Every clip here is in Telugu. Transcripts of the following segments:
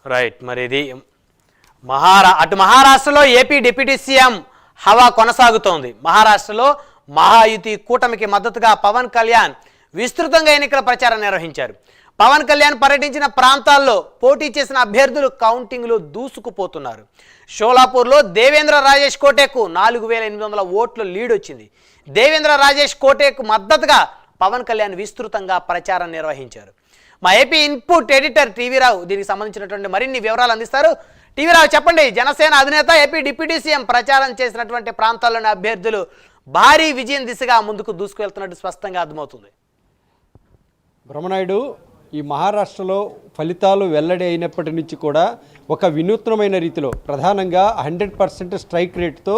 రైట్. మరి ఇది అటు మహారాష్ట్రలో ఏపీ డిప్యూటీ సీఎం హవా కొనసాగుతోంది. మహారాష్ట్రలో మహాయుతి కూటమికి మద్దతుగా పవన్ కళ్యాణ్ విస్తృతంగా ఎన్నికల ప్రచారం నిర్వహించారు. పవన్ కళ్యాణ్ పర్యటించిన ప్రాంతాల్లో పోటీ చేసిన అభ్యర్థులు కౌంటింగ్లో దూసుకుపోతున్నారు. షోలాపూర్లో దేవేంద్ర రాజేష్ కోటేకు 4800 ఓట్ల లీడ్ వచ్చింది. దేవేంద్ర రాజేష్ కోటేకు మద్దతుగా పవన్ కళ్యాణ్ విస్తృతంగా ప్రచారం నిర్వహించారు. మా ఏపీ ఇన్పుట్ ఎడిటర్ టీవీరావు దీనికి సంబంధించినటువంటి మరిన్ని వివరాలు అందిస్తారు. టీవీరావు, చెప్పండి. జనసేన అధినేత ఏపీ డిప్యూటీ సీఎం ప్రచారం చేసినటువంటి ప్రాంతాల్లోని అభ్యర్థులు భారీ విజయం దిశగా ముందుకు దూసుకువెళ్తున్నట్టు స్పష్టంగా అర్థమవుతుంది. బ్రహ్మనాయుడు, ఈ మహారాష్ట్రలో ఫలితాలు వెల్లడి అయినప్పటి నుంచి కూడా ఒక వినూత్నమైన రీతిలో ప్రధానంగా 100% స్ట్రైక్ రేట్తో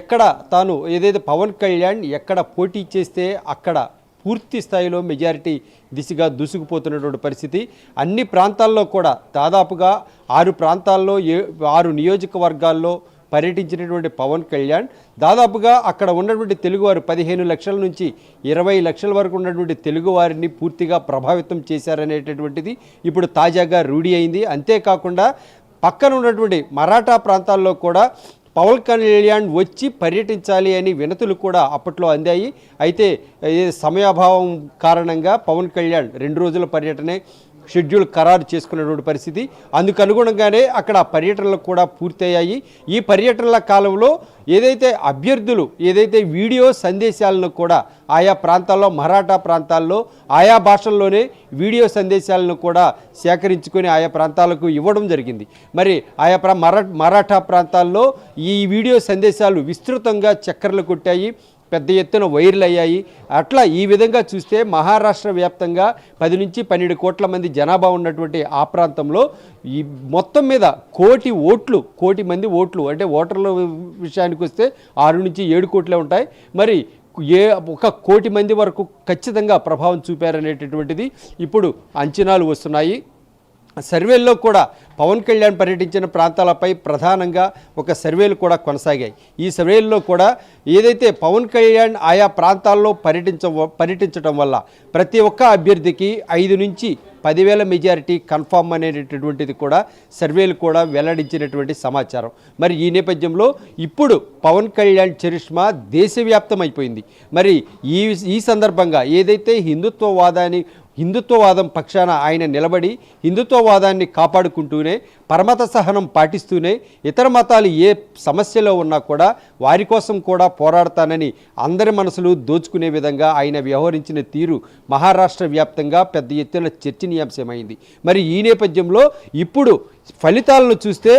ఎక్కడ తాను ఏదైతే పవన్ కళ్యాణ్ ఎక్కడ పోటీ చేస్తే అక్కడ పూర్తి స్థాయిలో మెజారిటీ దిశగా దూసుకుపోతున్నటువంటి పరిస్థితి. అన్ని ప్రాంతాల్లో కూడా దాదాపుగా 6 ప్రాంతాల్లో 6 నియోజకవర్గాల్లో పర్యటించినటువంటి పవన్ కళ్యాణ్ దాదాపుగా అక్కడ ఉన్నటువంటి తెలుగువారు 15 లక్షల నుంచి 20 లక్షల వరకు ఉన్నటువంటి తెలుగువారిని పూర్తిగా ప్రభావితం చేశారనేటటువంటిది ఇప్పుడు తాజాగా రూఢి అయింది. అంతేకాకుండా పక్కన ఉన్నటువంటి మరాఠా ప్రాంతాల్లో కూడా పవన్ కళ్యాణ్ వచ్చి పర్యటించాలి అని వినతులు కూడా అప్పట్లో అందాయి. అయితే సమయాభావం కారణంగా పవన్ కళ్యాణ్ 2 రోజుల పర్యటనే షెడ్యూల్ ఖరారు చేసుకున్నటువంటి పరిస్థితి. అందుకు అనుగుణంగానే అక్కడ పర్యటనలు కూడా పూర్తయ్యాయి. ఈ పర్యటనల కాలంలో ఏదైతే అభ్యర్థులు ఏదైతే వీడియో సందేశాలను కూడా ఆయా ప్రాంతాల్లో మరాఠా ప్రాంతాల్లో ఆయా భాషల్లోనే వీడియో సందేశాలను కూడా సేకరించుకొని ఆయా ప్రాంతాలకు ఇవ్వడం జరిగింది. మరి ఆయా మరాఠా ప్రాంతాల్లో ఈ వీడియో సందేశాలు విస్తృతంగా చక్కర్లు కొట్టాయి, పెద్ద ఎత్తున వైరల్ అయ్యాయి. అట్లా ఈ విధంగా చూస్తే మహారాష్ట్ర వ్యాప్తంగా 10 నుంచి 12 కోట్ల మంది జనాభా ఉన్నటువంటి ఆ ప్రాంతంలో ఈ మొత్తం మీద కోటి మంది ఓట్లు అంటే ఓటర్ల విషయానికి వస్తే 6 నుంచి 7 కోట్లే ఉంటాయి. మరి 1 కోటి మంది వరకు ఖచ్చితంగా ప్రభావం చూపారనేటటువంటిది ఇప్పుడు అంచనాలు వస్తున్నాయి. సర్వేల్లో కూడా పవన్ కళ్యాణ్ పర్యటించిన ప్రాంతాలపై ప్రధానంగా ఒక సర్వేలు కూడా కొనసాగాయి. ఈ సర్వేల్లో కూడా ఏదైతే పవన్ కళ్యాణ్ ఆయా ప్రాంతాల్లో పర్యటించడం వల్ల ప్రతి ఒక్క అభ్యర్థికి 5 నుంచి 10,000 మెజారిటీ కన్ఫామ్ అనేటటువంటిది కూడా సర్వేలు కూడా వెల్లడించినటువంటి సమాచారం. మరి ఈ నేపథ్యంలో ఇప్పుడు పవన్ కళ్యాణ్ చరిష్మా దేశవ్యాప్తం అయిపోయింది. మరి ఈ సందర్భంగా ఏదైతే హిందుత్వవాదం పక్షాన ఆయన నిలబడి హిందుత్వవాదాన్ని కాపాడుకుంటూనే పరమత సహనం పాటిస్తూనే ఇతర మతాలు ఏ సమస్యలో ఉన్నా కూడా వారి కోసం కూడా పోరాడతానని అందరి మనసులు దోచుకునే విధంగా ఆయన వ్యవహరించిన తీరు మహారాష్ట్ర వ్యాప్తంగా పెద్ద ఎత్తున చర్చనీయాంశమైంది. మరి ఈ నేపథ్యంలో ఇప్పుడు ఫలితాలను చూస్తే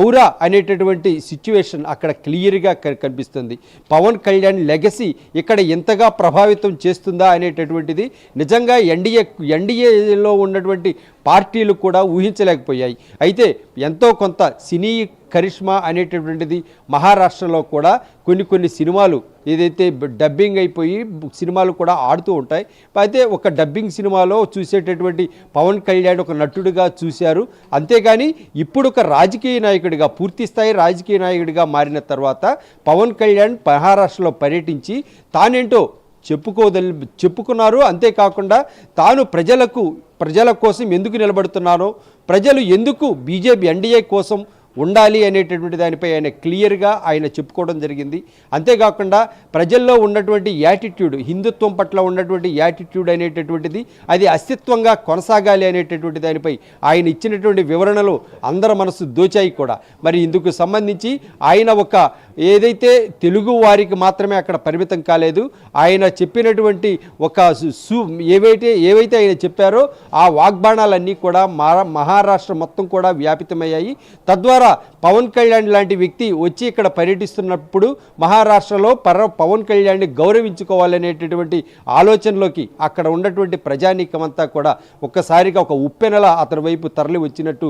ఔరా అనేటటువంటి సిచ్యువేషన్ అక్కడ క్లియర్గా కనిపిస్తుంది. పవన్ కళ్యాణ్ లెగసీ ఇక్కడ ఎంతగా ప్రభావితం చేస్తుందా అనేటటువంటిది నిజంగా ఎన్డీఏలో ఉన్నటువంటి పార్టీలు కూడా ఊహించలేకపోయాయి. అయితే ఎంతో కొంత సినీ కరిష్మా అనేటటువంటిది మహారాష్ట్రలో కూడా కొన్ని సినిమాలు ఏదైతే డబ్బింగ్ అయిపోయి సినిమాలు కూడా ఆడుతూ ఉంటాయి. అయితే ఒక డబ్బింగ్ సినిమాలో చూసేటటువంటి పవన్ కళ్యాణ్ ఒక నటుడిగా చూశారు. అంతేగాని ఇప్పుడు ఒక రాజకీయ నాయకుడిగా పూర్తిస్థాయి రాజకీయ నాయకుడిగా మారిన తర్వాత పవన్ కళ్యాణ్ మహారాష్ట్రలో పర్యటించి తానేంటో చెప్పుకున్నారు. అంతేకాకుండా తాను ప్రజల కోసం ఎందుకు నిలబడుతున్నానో, ప్రజలు ఎందుకు బీజేపీ ఎన్డీఏ కోసం ఉండాలి అనేటటువంటి దానిపై ఆయన క్లియర్గా ఆయన చెప్పుకోవడం జరిగింది. అంతేకాకుండా ప్రజల్లో ఉన్నటువంటి యాటిట్యూడ్, హిందుత్వం పట్ల ఉన్నటువంటి యాటిట్యూడ్ అనేటటువంటిది అది అస్తిత్వంగా కొనసాగాలి అనేటటువంటి దానిపై ఆయన ఇచ్చినటువంటి వివరణలు అందరి మనసు దోచాయి కూడా. మరి ఇందుకు సంబంధించి ఆయన ఏదైతే తెలుగు వారికి మాత్రమే అక్కడ పరిమితం కాలేదు, ఆయన చెప్పినటువంటి ఏవైతే ఆయన చెప్పారో ఆ వాగ్బాణాలన్నీ కూడా మహారాష్ట్ర మొత్తం కూడా వ్యాపితమయ్యాయి. తద్వారా పవన్ కళ్యాణ్ లాంటి వ్యక్తి వచ్చి ఇక్కడ పర్యటిస్తున్నప్పుడు మహారాష్ట్రలో పవన్ కళ్యాణ్ని గౌరవించుకోవాలనేటటువంటి ఆలోచనలోకి అక్కడ ఉన్నటువంటి ప్రజానీకమంతా కూడా ఒక్కసారిగా ఒక ఉప్పెనలా అతని వైపు తరలి వచ్చినట్టు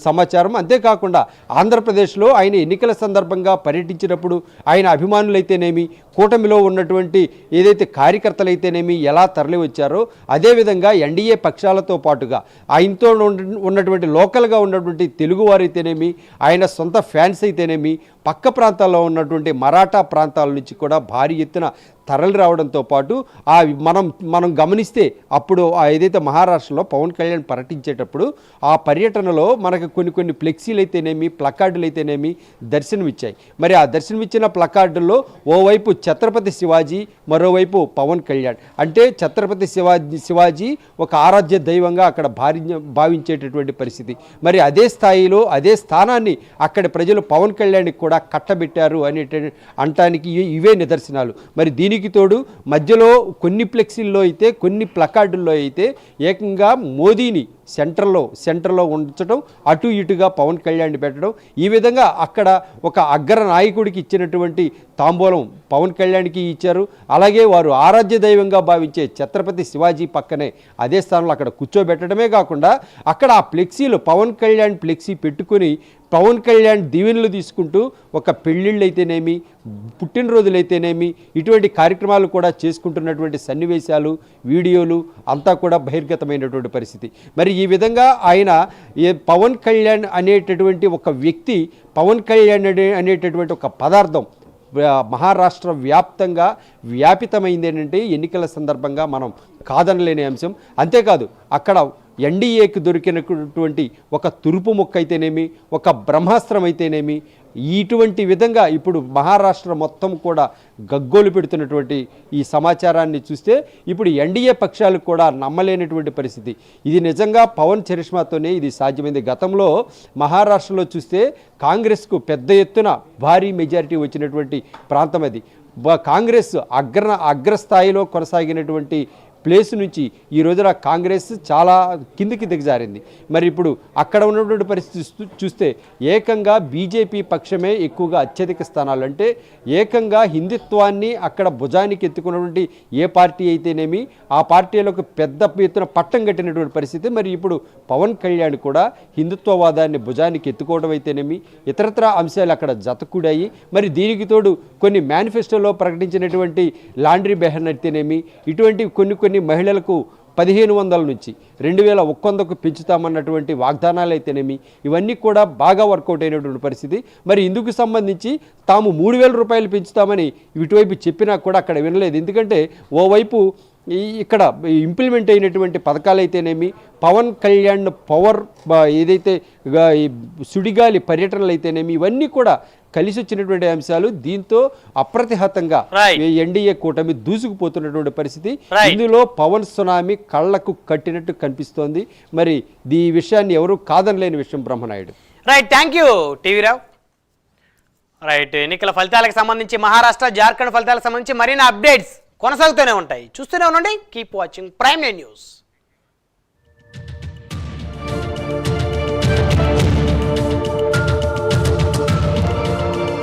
సమాచారం. అంతేకాకుండా ఆంధ్రప్రదేశ్లో ఆయన ఎన్నికల సందర్భంగా పర్యటించినప్పుడు ఆయన అభిమానులైతేనేమి, కూటమిలో ఉన్నటువంటి ఏదైతే కార్యకర్తలైతేనేమి ఎలా తరలి వచ్చారో అదేవిధంగా ఎన్డీఏ పక్షాలతో పాటుగా ఆయనతో ఉన్నటువంటి లోకల్గా ఉన్నటువంటి తెలుగువారైతేనేమి, ఆయన సొంత ఫ్యాన్స్ అయితేనేమి, పక్క ప్రాంతాల్లో ఉన్నటువంటి మరాఠా ప్రాంతాల నుంచి కూడా భారీ ఎత్తున తరలి రావడంతో పాటు మనం గమనిస్తే అప్పుడు ఏదైతే మహారాష్ట్రలో పవన్ కళ్యాణ్ పర్యటించేటప్పుడు ఆ పర్యటనలో మనకు కొన్ని ఫ్లెక్సీలు అయితేనేమి ప్లకార్డులు అయితేనేమి దర్శనమిచ్చాయి. మరి ఆ దర్శనమిచ్చిన ప్లకార్డుల్లో ఓవైపు ఛత్రపతి శివాజీ, మరోవైపు పవన్ కళ్యాణ్. అంటే ఛత్రపతి శివాజీ ఒక ఆరాధ్య దైవంగా అక్కడ భావించేటటువంటి పరిస్థితి. మరి అదే స్థాయిలో అదే స్థానాన్ని అక్కడ ప్రజలు పవన్ కళ్యాణ్కి కూడా కట్టబెట్టారు అనటానికి ఇవే నిదర్శనాలు. మరి దీనికి తోడు మధ్యలో కొన్ని ఫ్లెక్సీల్లో అయితే కొన్ని ప్లకార్డుల్లో అయితే ఏకంగా మోదీని సెంటర్లో ఉంచడం, అటు ఇటుగా పవన్ కళ్యాణ్ పెట్టడం, ఈ విధంగా అక్కడ ఒక అగ్ర నాయకుడికి ఇచ్చినటువంటి తాంబూలం పవన్ కళ్యాణ్కి ఇచ్చారు. అలాగే వారు ఆరాధ్య దైవంగా భావించే ఛత్రపతి శివాజీ పక్కనే అదే స్థానంలో అక్కడ కూర్చోబెట్టడమే కాకుండా అక్కడ ఆ ఫ్లెక్సీలు పవన్ కళ్యాణ్ ఫ్లెక్సీ పెట్టుకుని పవన్ కళ్యాణ్ దీవెనలు తీసుకుంటూ ఒక పెళ్ళిళ్ళు అయితేనేమి, పుట్టినరోజులైతేనేమి ఇటువంటి కార్యక్రమాలు కూడా చేసుకుంటున్నటువంటి సన్నివేశాలు, వీడియోలు అంతా కూడా బహిర్గతమైనటువంటి పరిస్థితి. మరి ఈ విధంగా ఆయన పవన్ కళ్యాణ్ అనేటటువంటి ఒక వ్యక్తి, పవన్ కళ్యాణ్ అనేటటువంటి ఒక పదార్థం మహారాష్ట్ర వ్యాప్తంగా వ్యాపితమైంది ఏంటంటే ఎన్నికల సందర్భంగా మనం కాదనలేని అంశం. అంతేకాదు అక్కడ ఎన్డీఏకి దొరికినటువంటి ఒక తురుపు మొక్క అయితేనేమి, ఒక బ్రహ్మాస్త్రం అయితేనేమి, ఇటువంటి విధంగా ఇప్పుడు మహారాష్ట్ర మొత్తం కూడా గగ్గోలు పెడుతున్నటువంటి ఈ సమాచారాన్ని చూస్తే ఇప్పుడు ఎన్డీఏ పక్షాలకు కూడా నమ్మలేనటువంటి పరిస్థితి. ఇది నిజంగా పవన్ చరిష్మాతోనే ఇది సాధ్యమైంది. గతంలో మహారాష్ట్రలో చూస్తే కాంగ్రెస్కు పెద్ద ఎత్తున భారీ మెజారిటీ వచ్చినటువంటి ప్రాంతం అది. కాంగ్రెస్ అగ్రస్థాయిలో కొనసాగినటువంటి ప్లేస్ నుంచి ఈ రోజున కాంగ్రెస్ చాలా కిందికి దిగజారింది. మరి ఇప్పుడు అక్కడ ఉన్నటువంటి పరిస్థితి చూస్తే ఏకంగా బీజేపీ పక్షమే ఎక్కువగా అత్యధిక స్థానాలు. అంటే ఏకంగా హిందుత్వాన్ని అక్కడ భుజానికి ఎత్తుకున్నటువంటి ఏ పార్టీ అయితేనేమి ఆ పార్టీలకు పెద్ద ఎత్తున పట్టం కట్టినటువంటి పరిస్థితి. మరి ఇప్పుడు పవన్ కళ్యాణ్ కూడా హిందుత్వవాదాన్ని భుజానికి ఎత్తుకోవడం అయితేనేమి ఇతరత్ర అంశాలు అక్కడ జతకూడాయి. మరి దీనికి తోడు కొన్ని మేనిఫెస్టోలో ప్రకటించినటువంటి లాండ్రీ బెహన్ అయితేనేమి ఇటువంటి కొన్ని మహిళలకు 1500 నుంచి 2100కు పెంచుతామన్నటువంటి వాగ్దానాలు అయితేనేమి ఇవన్నీ కూడా బాగా వర్కౌట్ అయినటువంటి పరిస్థితి. మరి ఇందుకు సంబంధించి తాము 3000 రూపాయలు పెంచుతామని ఇటువైపు చెప్పినా కూడా అక్కడ వినలేదు. ఎందుకంటే ఓవైపు ఇక్కడ ఇంప్లిమెంట్ అయినటువంటి పథకాలు అయితేనేమి పవన్ కళ్యాణ్ పవర్ ఏదైతే సుడిగాలి పర్యటనలు అయితేనేమి ఇవన్నీ కూడా కలిసి వచ్చినటువంటి అంశాలు. దీంతో అప్రతిహతంగా ఎన్డీఏ కూటమి దూసుకుపోతున్నటువంటి పరిస్థితి. ఇందులో పవన్ సునామీ కళ్లకు కట్టినట్టు కనిపిస్తోంది. మరి ఈ విషయాన్ని ఎవరు కాదనలేని విషయం Brahmanaidu. Right, thank you TV Rao. Right, ఎన్నికల ఫలితాలకు సంబంధించి మహారాష్ట్ర, జార్ఖండ్ ఫలితాలకు సంబంధించి మరిన్ని అప్డేట్స్ కొనసాగుతూనే ఉంటాయి. చూస్తూనే ఉండండి. Keep watching prime news.